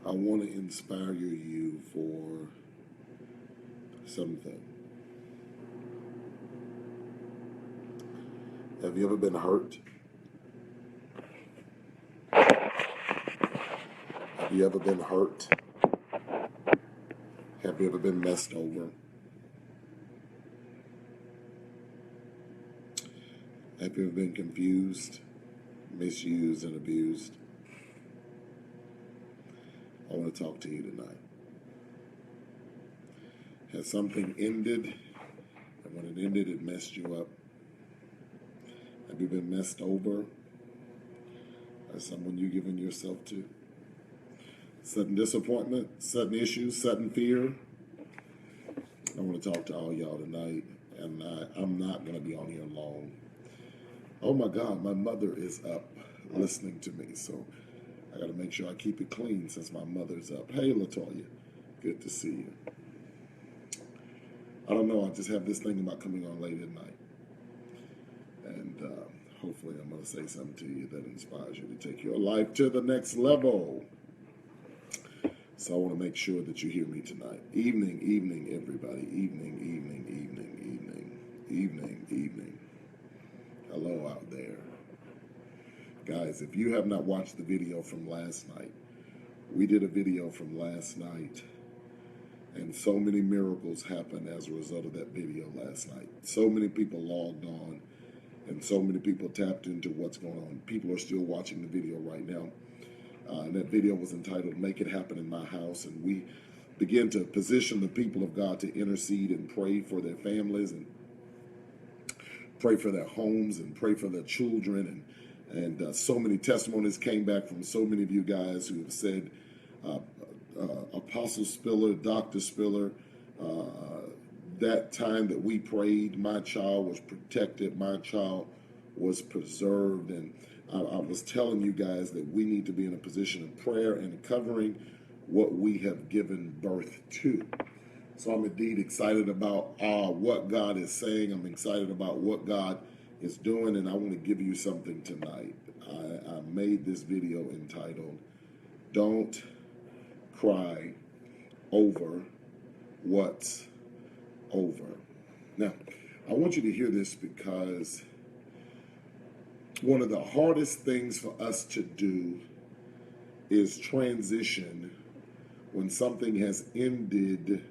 I want to inspire you for something. Have you ever been hurt? Have you ever been hurt? Have you ever been messed over? Have you ever been confused, misused, and abused? I want to talk to you tonight. Has something ended, and when it ended, it messed you up? Have you been messed over by someone you've given yourself to? Sudden disappointment, sudden issues, sudden fear. I want to talk to all y'all tonight, and I'm not going to be on here long. Oh my God, my mother is up listening to me, so I got to make sure I keep it clean since my mother's up. Hey, LaToya, good to see you. I don't know, I just have this thing about coming on late at night, and hopefully I'm going to say something to you that inspires you to take your life to the next level. So I want to make sure that you hear me tonight. Evening, evening, everybody. Evening, evening, evening, evening, evening, evening. Hello out there. Guys, if you have not watched the video from last night, we did a video from last night, and so many miracles happened as a result of that video last night. So many people logged on, and so many people tapped into what's going on. People are still watching the video right now. And that video was entitled, Make It Happen in My House. And we begin to position the people of God to intercede and pray for their families and pray for their homes and pray for their children. And so many testimonies came back from so many of you guys who have said, Apostle Spiller, Dr. Spiller, that time that we prayed, my child was protected, my child was preserved. And I was telling you guys that we need to be in a position of prayer and covering what we have given birth to. So I'm indeed excited about what God is saying. I'm excited about what God is doing, and I want to give you something tonight. I made this video entitled, Don't Cry Over What's Over. Now, I want you to hear this because one of the hardest things for us to do is transition when something has ended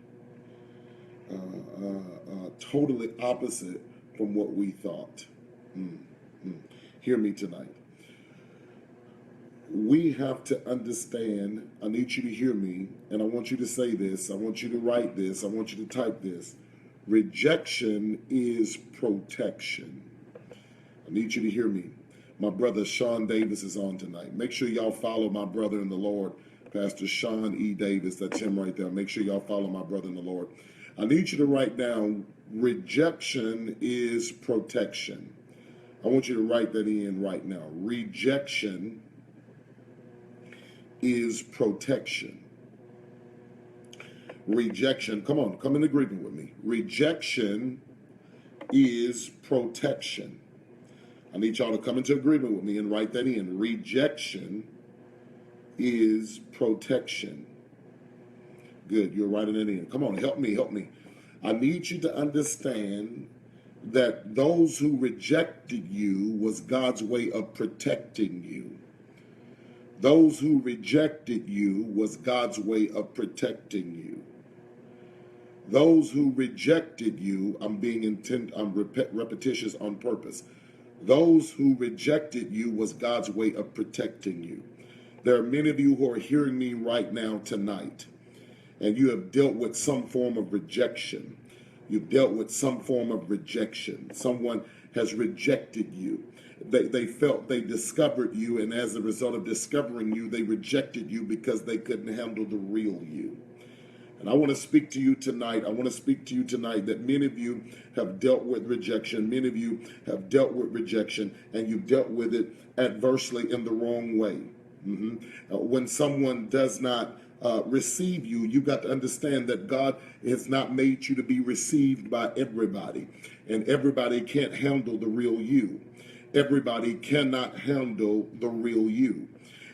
totally opposite from what we thought. Hear me tonight. We have to understand, I need you to hear me, and I want you to say this, I want you to write this, I want you to type this. Rejection is protection. I need you to hear me. My brother Sean Davis is on tonight. Make sure y'all follow my brother in the Lord, Pastor Sean E. Davis. That's him right there. Make sure y'all follow my brother in the Lord. I need you to write down, rejection is protection. I want you to write that in right now. Rejection is protection. Rejection, come on, come in agreement with me. Rejection is protection. I need y'all to come into agreement with me and write that in. Rejection is protection. Good, you're writing it in. Come on, help me, help me. I need you to understand that those who rejected you was God's way of protecting you. Those who rejected you was God's way of protecting you. Those who rejected you, I'm being repetitious on purpose. Those who rejected you was God's way of protecting you. There are many of you who are hearing me right now tonight, and you have dealt with some form of rejection. You've dealt with some form of rejection. Someone has rejected you. They felt they discovered you, and as a result of discovering you, they rejected you because they couldn't handle the real you. And I want to speak to you tonight. I want to speak to you tonight that many of you have dealt with rejection. Many of you have dealt with rejection, and you've dealt with it adversely in the wrong way. When someone does not receive you, you've got to understand that God has not made you to be received by everybody. And everybody can't handle the real you. Everybody cannot handle the real you.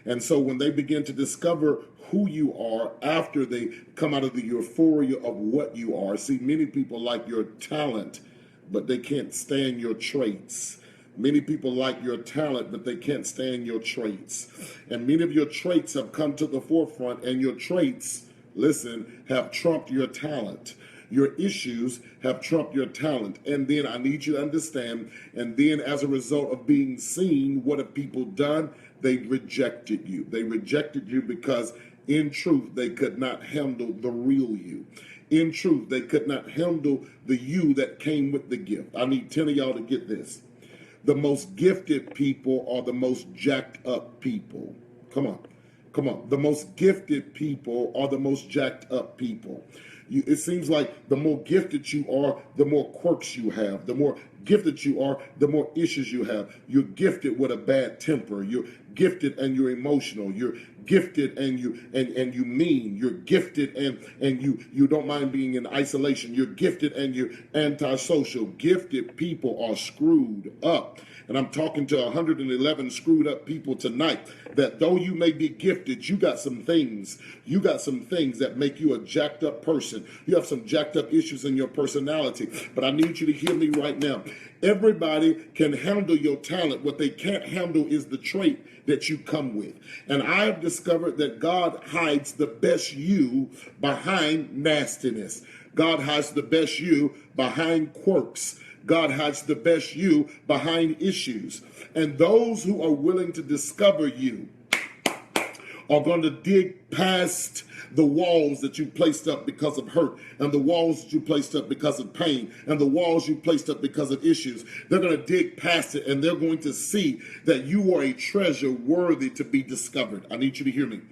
And so when they begin to discover who you are after they come out of the euphoria of what you are, see, many people like your talent, but they can't stand your traits. Many people like your talent, but they can't stand your traits. And many of your traits have come to the forefront, and your traits, listen, have trumped your talent. Your issues have trumped your talent. And then I need you to understand, and then as a result of being seen, what have people done? They rejected you. They rejected you because in truth, they could not handle the real you. In truth, they could not handle the you that came with the gift. I need 10 of y'all to get this. The most gifted people are the most jacked up people. Come on. Come on. The most gifted people are the most jacked up people. It seems like the more gifted you are, the more quirks you have. The more gifted you are, the more issues you have. You're gifted with a bad temper. You're gifted and you're emotional. You're gifted and you mean. You're gifted and you don't mind being in isolation. You're gifted and you're antisocial. Gifted people are screwed up. And I'm talking to 111 screwed up people tonight, that though you may be gifted, you got some things that make you a jacked up person. You have some jacked up issues in your personality. But I need you to hear me right now. Everybody can handle your talent. What they can't handle is the trait that you come with. And I have discovered that God hides the best you behind nastiness. God hides the best you behind quirks. God hides the best you behind issues. And those who are willing to discover you are going to dig past the walls that you placed up because of hurt, and the walls that you placed up because of pain, and the walls you placed up because of issues. They're going to dig past it, and they're going to see that you are a treasure worthy to be discovered. I need you to hear me.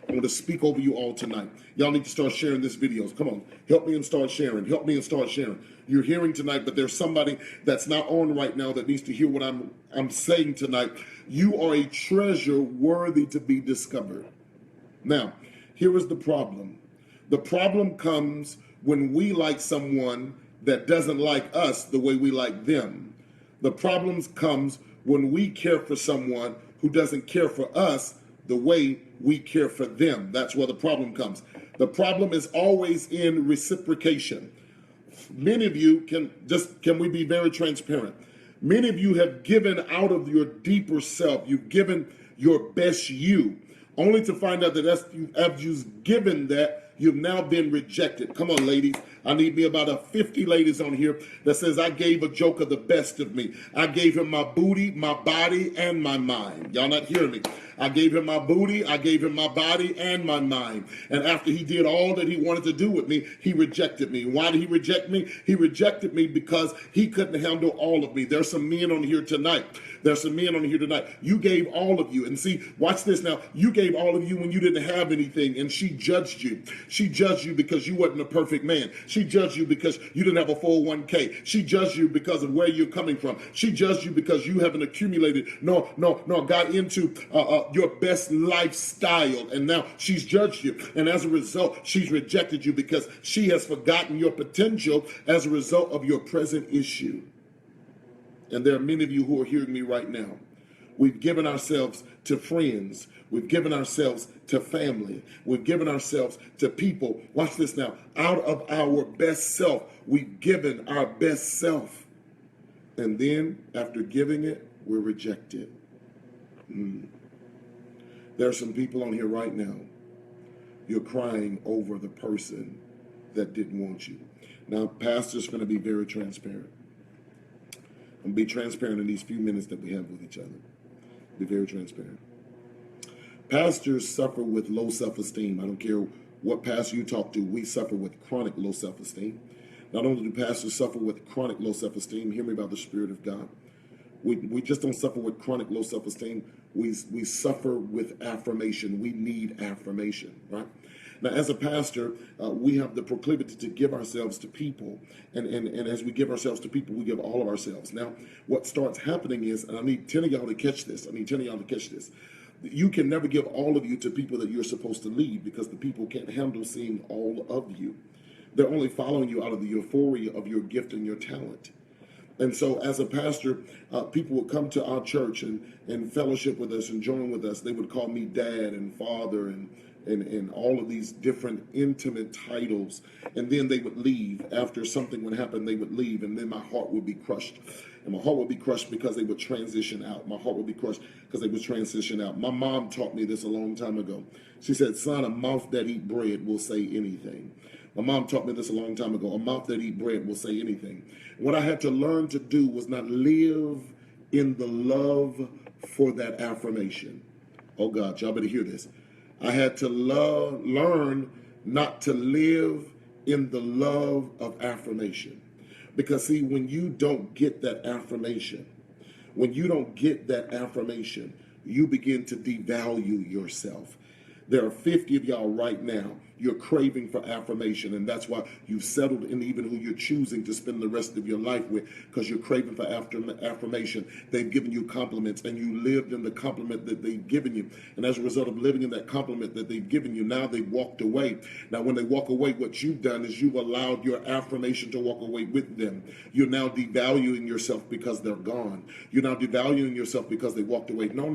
I want to speak over you all tonight. Y'all need to start sharing this videos. Come on, help me and start sharing. Help me and start sharing. You're hearing tonight, but there's somebody that's not on right now that needs to hear what I'm saying tonight. You are a treasure worthy to be discovered. Now, here is the problem. The problem comes when we like someone that doesn't like us the way we like them. The problem comes when we care for someone who doesn't care for us the way we care for them. That's where the problem comes. The problem is always in reciprocation. Many of you can we be very transparent? Many of you have given out of your deeper self. You've given your best you, only to find out that after you've given that, you've now been rejected. Come on, ladies. I need me about 50 ladies on here that says, I gave a joker the best of me. I gave him my booty, my body, and my mind. Y'all not hearing me. I gave him my booty, I gave him my body, and my mind. And after he did all that he wanted to do with me, he rejected me. Why did he reject me? He rejected me because he couldn't handle all of me. There's some men on here tonight. There's some men on here tonight. You gave all of you. And see, watch this now. You gave all of you when you didn't have anything, and she judged you. She judged you because you wasn't a perfect man. She judged you because you didn't have a 401k. She judged you because of where you're coming from. She judged you because you haven't accumulated, got into your best lifestyle, and now she's judged you. And as a result, she's rejected you because she has forgotten your potential as a result of your present issue. And there are many of you who are hearing me right now. We've given ourselves to friends. We've given ourselves to family. We've given ourselves to people. Watch this now. Out of our best self, we've given our best self. And then after giving it, we're rejected. There are some people on here right now. You're crying over the person that didn't want you. Now, Pastor's going to be very transparent. I'm going to be transparent in these few minutes that we have with each other. Be very transparent. Pastors suffer with low self-esteem. I don't care what pastor you talk to. We suffer with chronic low self-esteem. Not only do pastors suffer with chronic low self-esteem, hear me by the Spirit of God. We just don't suffer with chronic low self-esteem. We suffer with affirmation. We need affirmation, right? Now, as a pastor, we have the proclivity to give ourselves to people. And as we give ourselves to people, we give all of ourselves. Now, what starts happening is, and I need 10 of y'all to catch this. You can never give all of you to people that you're supposed to lead, because the people can't handle seeing all of you. They're only following you out of the euphoria of your gift and your talent. And so as a pastor, people would come to our church and fellowship with us and join with us. They would call me dad and father and all of these different intimate titles. And then they would leave. After something would happen, they would leave. And then my heart would be crushed. And my heart would be crushed because they would transition out. My heart would be crushed because they would transition out. My mom taught me this a long time ago. She said, son, a mouth that eat bread will say anything. My mom taught me this a long time ago. A mouth that eat bread will say anything. What I had to learn to do was not live in the love for that affirmation. Oh God, y'all better hear this. I had to learn not to live in the love of affirmation. Because see, when you don't get that affirmation, you begin to devalue yourself. There are 50 of y'all right now. You're craving for affirmation, and that's why you've settled in even who you're choosing to spend the rest of your life with, because you're craving for affirmation. They've given you compliments, and you lived in the compliment that they've given you. And as a result of living in that compliment that they've given you, now they've walked away. Now, when they walk away, what you've done is you've allowed your affirmation to walk away with them. You're now devaluing yourself because they're gone. You're now devaluing yourself because they walked away. No.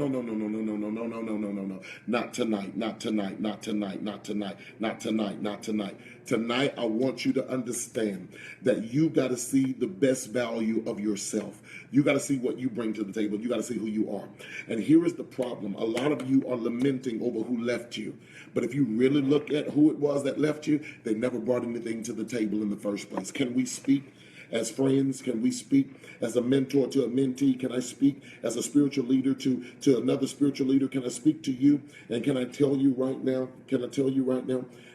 Not tonight, not tonight, not tonight, not tonight, not tonight, not tonight. Tonight, I want you to understand that you got to see the best value of yourself. You got to see what you bring to the table. You got to see who you are. And here is the problem. A lot of you are lamenting over who left you. But if you really look at who it was that left you, they never brought anything to the table in the first place. Can we speak as friends? Can we speak as a mentor to a mentee? Can I speak as a spiritual leader to another spiritual leader? Can I speak to you? And can I tell you right now,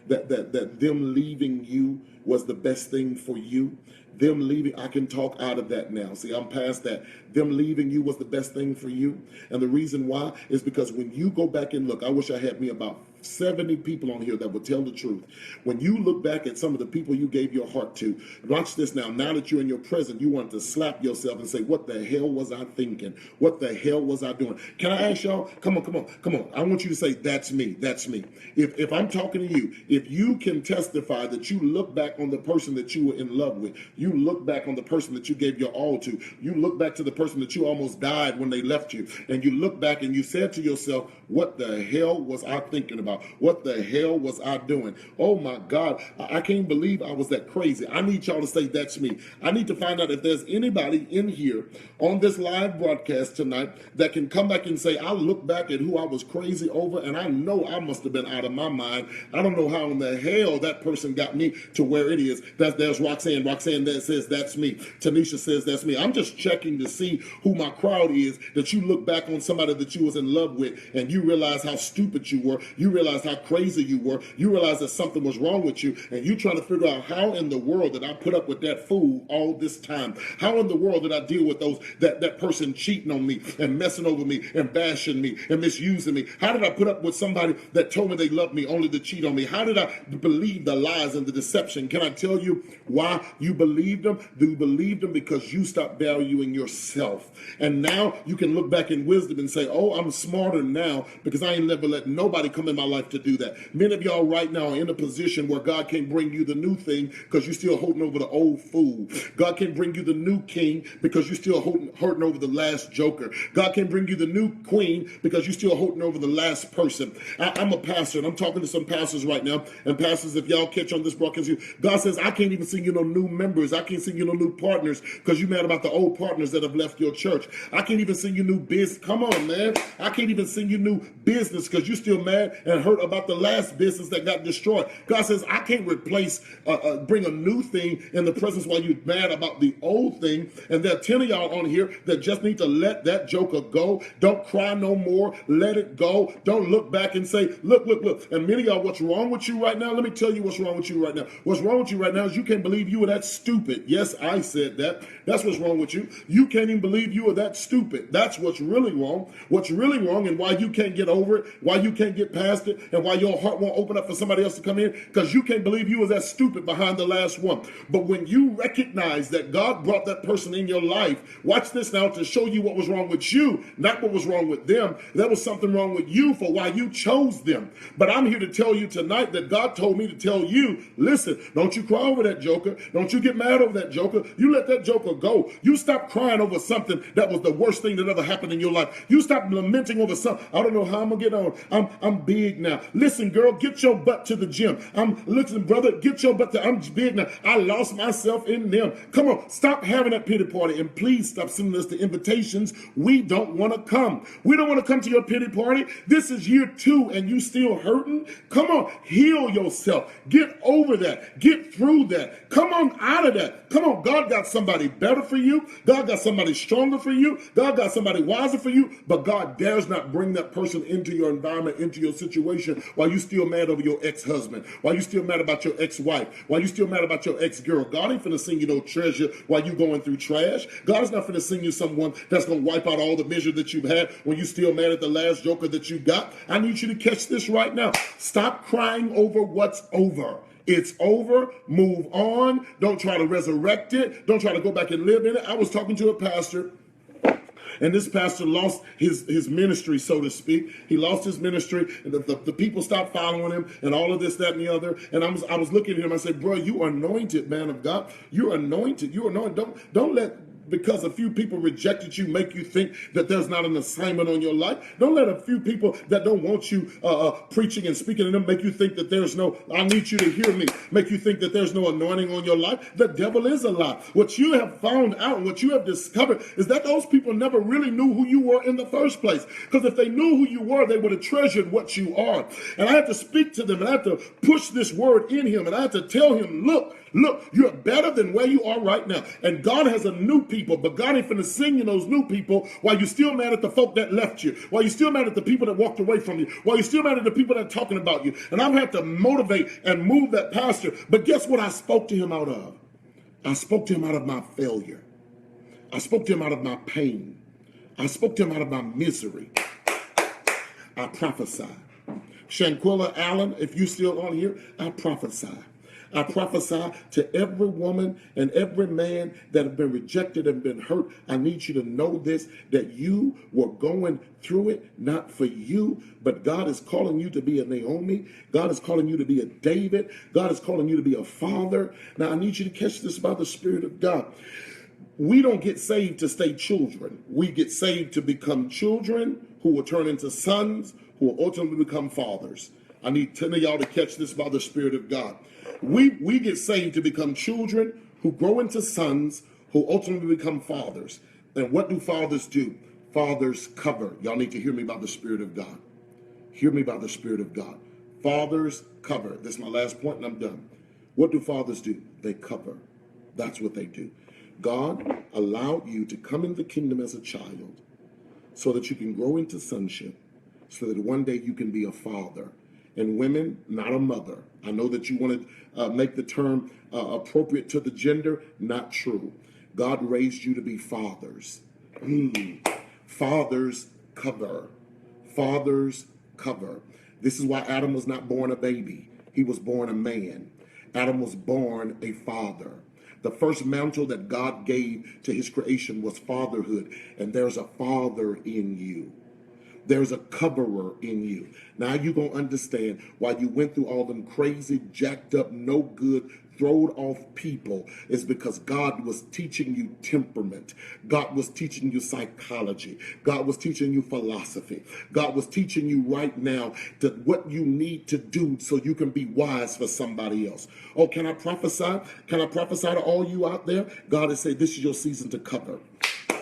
that them leaving you was the best thing for you? Them leaving, I can talk out of that now. See, I'm past that. Them leaving you was the best thing for you. And the reason why is because when you go back and look, I wish I had me about 70 people on here that would tell the truth. When you look back at some of the people you gave your heart to, watch this now. Now that you're in your present, you want to slap yourself and say, what the hell was I thinking? What the hell was I doing? Can I ask y'all? Come on. I want you to say, that's me. That's me. If I'm talking to you, if you can testify that you look back on the person that you were in love with, you look back on the person that you gave your all to, you look back to the person that you almost died when they left you, and you look back and you said to yourself, what the hell was I thinking about? What the hell was I doing? Oh my God, I can't believe I was that crazy. I need y'all to say, that's me. I need to find out if there's anybody in here on this live broadcast tonight that can come back and say, I look back at who I was crazy over, and I know I must have been out of my mind. I don't know how in the hell that person got me to where it is. There's Roxanne. Roxanne that says, that's me. Tanisha says, that's me. I'm just checking to see who my crowd is, that you look back on somebody that you was in love with, and you realize how stupid you were. You realize how crazy you were. You realize that something was wrong with you, and you trying to figure out, how in the world did I put up with that fool all this time? How in the world did I deal with that person cheating on me and messing over me and bashing me and misusing me? How did I put up with somebody that told me they loved me only to cheat on me? How did I believe the lies and the deception? Can I tell you why you believed them? You believed them because you stopped valuing yourself. And now you can look back in wisdom and say, oh, I'm smarter now because I ain't never let nobody come in my life to do that. Many of y'all right now are in a position where God can't bring you the new thing because you're still holding over the old fool. God can't bring you the new king because you're still holding over the last joker. God can't bring you the new queen because you're still holding over the last person. I'm a pastor, and I'm talking to some pastors right now. And pastors, if y'all catch on this broadcast, God says, I can't even send you no new members. I can't send you no new partners because you're mad about the old partners that have left your church. I can't even send you new business. Come on, man. I can't even send you new business because you're still mad and hurt about the last business that got destroyed. God says, I can't bring a new thing in the presence while you're mad about the old thing. And there are 10 of y'all on here that just need to let that joker go. Don't cry no more. Let it go. Don't look back and say, look. And many of y'all, what's wrong with you right now? Let me tell you what's wrong with you right now. What's wrong with you right now is you can't believe you were that stupid. Yes, I said that. That's what's wrong with you. You can't even believe you were that stupid. That's what's really wrong. What's really wrong and why you can't get over it, why you can't get past it and why your heart won't open up for somebody else to come in? Because you can't believe you was that stupid behind the last one. But when you recognize that God brought that person in your life, watch this now, to show you what was wrong with you, not what was wrong with them. There was something wrong with you for why you chose them. But I'm here to tell you tonight that God told me to tell you, listen, don't you cry over that joker. Don't you get mad over that joker. You let that joker go. You stop crying over something that was the worst thing that ever happened in your life. You stop lamenting over something. I don't know how I'm gonna get on. I'm big now. Listen, girl, get your butt to the gym. Listen, brother, get your butt to. I'm big now. I lost myself in them. Come on, stop having that pity party, and please stop sending us the invitations. We don't want to come. We don't want to come to your pity party. This is year 2, and you still hurting. Come on, heal yourself. Get over that. Get through that. Come on out of that. Come on, God got somebody better for you. God got somebody stronger for you. God got somebody wiser for you. But God dares not bring that person into your environment, into your situation, while you still mad over your ex-husband, while you still mad about your ex-wife, while you still mad about your ex-girl. God ain't finna send you no treasure while you going through trash. God is not finna send you someone that's gonna wipe out all the misery that you've had when you still mad at the last joker that you got. I need you to catch this right now. Stop crying over what's over. It's over. Move on. Don't try to resurrect it. Don't try to go back and live in it. I was talking to a pastor, and this pastor lost his ministry, so to speak. He lost his ministry, and the people stopped following him, and all of this, that, and the other. And I was looking at him. I said, bro, you are anointed, man of God. You're anointed. You're anointed. Don't let, because a few people rejected you, make you think that there's not an assignment on your life. Don't let a few people that don't want you preaching and speaking to them make you think that there's no, I need you to hear me, make you think that there's no anointing on your life. The devil is a lie. What you have found out, what you have discovered, is that those people never really knew who you were in the first place. Because if they knew who you were, they would have treasured what you are. And I have to speak to them, and I have to push this word in him, and I have to tell him, look, you're better than where you are right now. And God has a new people, but God ain't finna send you those new people while you're still mad at the folk that left you, while you're still mad at the people that walked away from you, while you're still mad at the people that are talking about you. And I've had to motivate and move that pastor. But guess what I spoke to him out of? I spoke to him out of my failure. I spoke to him out of my pain. I spoke to him out of my misery. I prophesy. Shanquilla Allen, if you're still on here, I prophesy. I prophesy to every woman and every man that have been rejected and been hurt. I need you to know this, that you were going through it, not for you, but God is calling you to be a Naomi. God is calling you to be a David. God is calling you to be a father. Now, I need you to catch this by the Spirit of God. We don't get saved to stay children. We get saved to become children who will turn into sons, who will ultimately become fathers. I need 10 of y'all to catch this by the Spirit of God. We get saved to become children who grow into sons who ultimately become fathers. And what do fathers do? Fathers cover. Y'all need to hear me by the Spirit of God. Hear me by the Spirit of God. Fathers cover. This is my last point and I'm done. What do fathers do? They cover. That's what they do. God allowed you to come into the kingdom as a child so that you can grow into sonship, so that one day you can be a father. And women, not a mother. I know that you want to make the term appropriate to the gender. Not true. God raised you to be fathers. Fathers cover. Fathers cover. This is why Adam was not born a baby. He was born a man. Adam was born a father. The first mantle that God gave to his creation was fatherhood. And there's a father in you. There's a coverer in you. Now you're going to understand why you went through all them crazy, jacked up, no good, thrown off people. Is because God was teaching you temperament. God was teaching you psychology. God was teaching you philosophy. God was teaching you right now that what you need to do so you can be wise for somebody else. Oh, can I prophesy? Can I prophesy to all you out there? God has said this is your season to cover.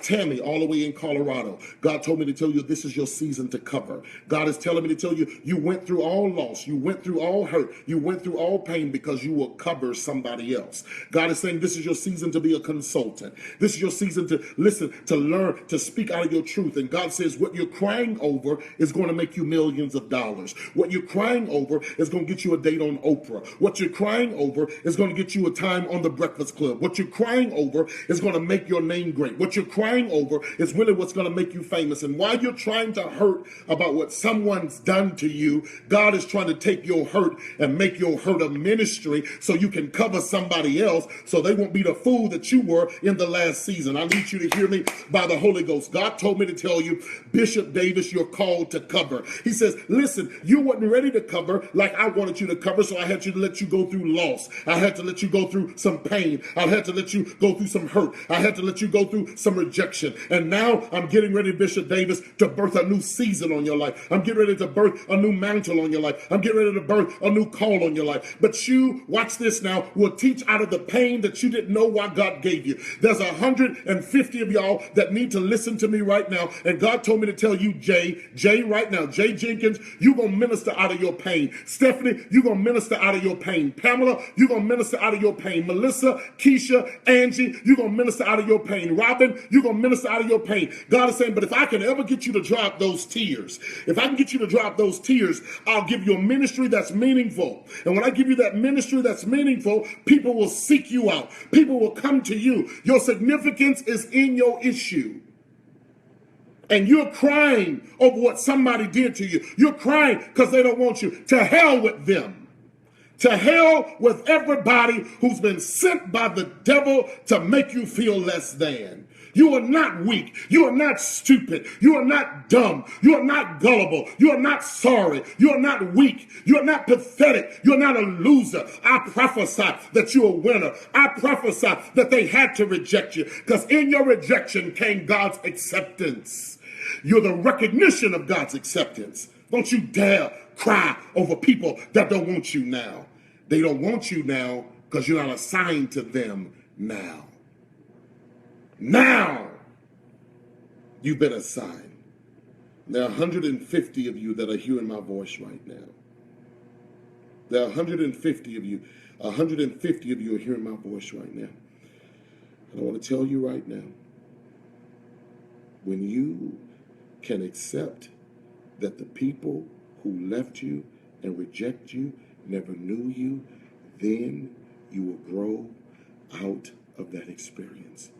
Tammy, all the way in Colorado. God told me to tell you this is your season to cover. God is telling me to tell you, you went through all loss. You went through all hurt. You went through all pain because you will cover somebody else. God is saying this is your season to be a consultant. This is your season to listen, to learn, to speak out of your truth. And God says what you're crying over is going to make you millions of dollars. What you're crying over is going to get you a date on Oprah. What you're crying over is going to get you a time on the Breakfast Club. What you're crying over is going to make your name great. What you're crying crying over is really what's going to make you famous. And while you're trying to hurt about what someone's done to you, God is trying to take your hurt and make your hurt a ministry so you can cover somebody else so they won't be the fool that you were in the last season. I need you to hear me by the Holy Ghost. God told me to tell you, Bishop Davis, you're called to cover. He says, listen, you weren't ready to cover like I wanted you to cover, so I had to let you go through loss. I had to let you go through some pain. I had to let you go through some hurt. I had to let you go through some rejection. And now I'm getting ready, Bishop Davis, to birth a new season on your life. I'm getting ready to birth a new mantle on your life. I'm getting ready to birth a new call on your life. But you, watch this now, will teach out of the pain that you didn't know why God gave you. There's 150 of y'all that need to listen to me right now. And God told me to tell you, Jay right now, Jay Jenkins, you're going to minister out of your pain. Stephanie, you're going to minister out of your pain. Pamela, you're going to minister out of your pain. Melissa, Keisha, Angie, you're going to minister out of your pain. Robin, you're going to minister out of your pain. God is saying, but if I can ever get you to drop those tears, if I can get you to drop those tears, I'll give you a ministry that's meaningful. And when I give you that ministry that's meaningful, people will seek you out. People will come to you. Your significance is in your issue. And you're crying over what somebody did to you. You're crying because they don't want you. To hell with them. To hell with everybody who's been sent by the devil to make you feel less than. You are not weak. You are not stupid. You are not dumb. You are not gullible. You are not sorry. You are not weak. You are not pathetic. You are not a loser. I prophesy that you're a winner. I prophesy that they had to reject you because in your rejection came God's acceptance. You're the recognition of God's acceptance. Don't you dare cry over people that don't want you now. They don't want you now because you're not assigned to them now. Now, you've been assigned. There are 150 of you that are hearing my voice right now. There are 150 of you. 150 of you are hearing my voice right now. And I want to tell you right now, when you can accept that the people who left you and reject you never knew you, then you will grow out of that experience.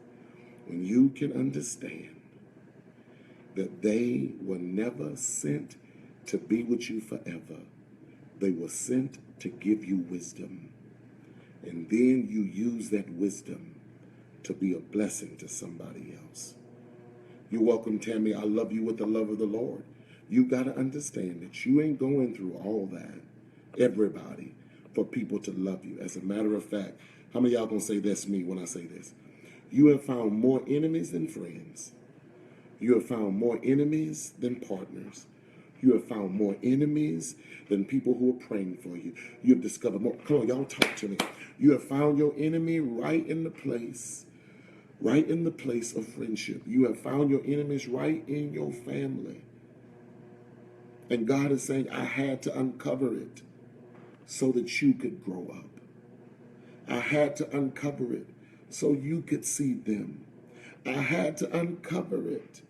When you can understand that they were never sent to be with you forever, they were sent to give you wisdom. And then you use that wisdom to be a blessing to somebody else. You're welcome, Tammy. I love you with the love of the Lord. You got to understand that you ain't going through all that, everybody, for people to love you. As a matter of fact, how many of y'all going to say that's me when I say this? You have found more enemies than friends. You have found more enemies than partners. You have found more enemies than people who are praying for you. You have discovered more. Come on, y'all talk to me. You have found your enemy right in the place of friendship. You have found your enemies right in your family. And God is saying, I had to uncover it so that you could grow up. I had to uncover it so you could see them. I had to uncover it.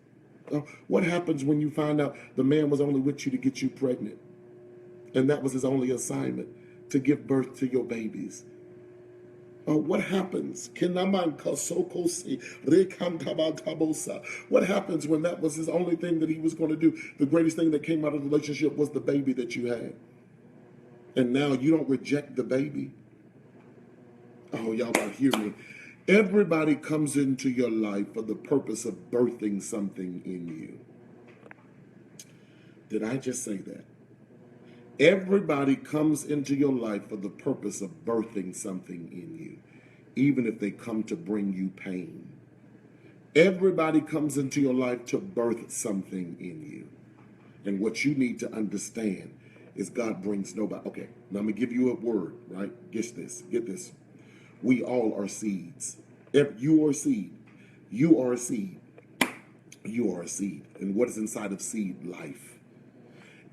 What happens when you find out the man was only with you to get you pregnant? And that was his only assignment, to give birth to your babies. What happens? What happens when that was his only thing that he was going to do? The greatest thing that came out of the relationship was the baby that you had. And now you don't reject the baby. Oh, y'all gotta hear me. Everybody comes into your life for the purpose of birthing something in you. Did I just say that? Everybody comes into your life for the purpose of birthing something in you, even if they come to bring you pain. Everybody comes into your life to birth something in you. And what you need to understand is God brings nobody. Okay, now I'm going to give you a word, right? Get this. We all are seeds. If you are a seed, you are a seed. You are a seed. And what is inside of seed? Life.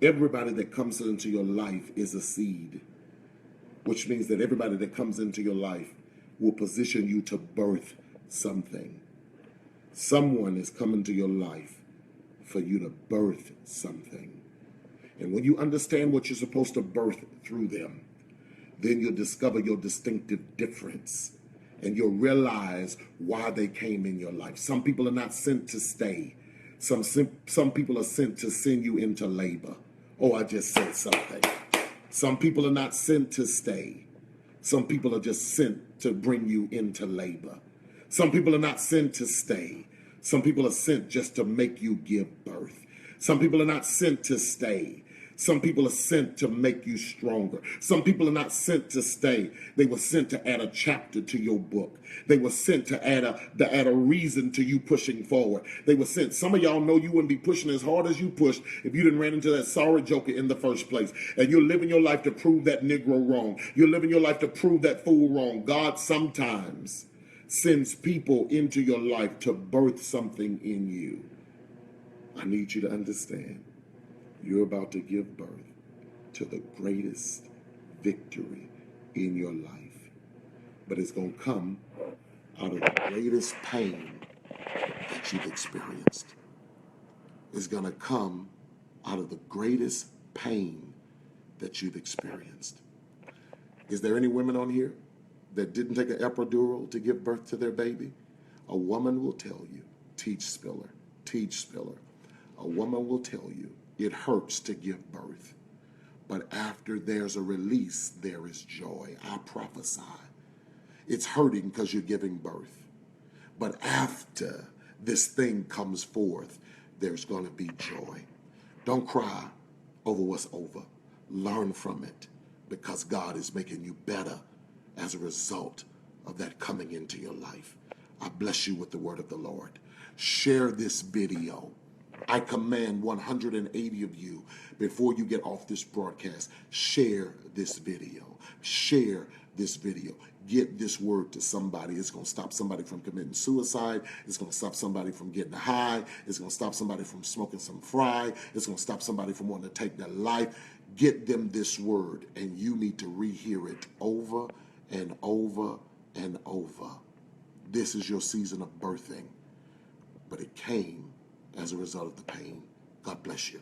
Everybody that comes into your life is a seed, which means that everybody that comes into your life will position you to birth something. Someone is coming to your life for you to birth something. And when you understand what you're supposed to birth through them, then you'll discover your distinctive difference. and you'll realize why they came in your life. Some people are not sent to stay. Some people are sent to send you into labor. Oh, I just said something. Some people are not sent to stay. Some people are just sent to bring you into labor. Some people are not sent to stay. Some people are sent just to make you give birth. Some people are not sent to stay. Some people are sent to make you stronger. Some people are not sent to stay. They were sent to add a chapter to your book. They were sent to add a reason to you pushing forward. They were sent. Some of y'all know you wouldn't be pushing as hard as you pushed if you didn't ran into that sorry joker in the first place. And you're living your life to prove that Negro wrong. You're living your life to prove that fool wrong. God sometimes sends people into your life to birth something in you. I need you to understand. You're about to give birth to the greatest victory in your life. But it's going to come out of the greatest pain that you've experienced. It's going to come out of the greatest pain that you've experienced. Is there any women on here that didn't take an epidural to give birth to their baby? A woman will tell you, teach spiller. A woman will tell you, it hurts to give birth, but after there's a release, there is joy. I prophesy. It's hurting because you're giving birth, but after this thing comes forth, there's going to be joy. Don't cry over what's over. Learn from it, because God is making you better as a result of that coming into your life. I bless you with the word of the Lord. Share this video. I command 180 of you, before you get off this broadcast, share this video. Share this video. Get this word to somebody. It's going to stop somebody from committing suicide. It's going to stop somebody from getting high. It's going to stop somebody from smoking some fry. It's going to stop somebody from wanting to take their life. Get them this word, and you need to rehear it over and over and over. This is your season of birthing, but it came as a result of the pain. God bless you.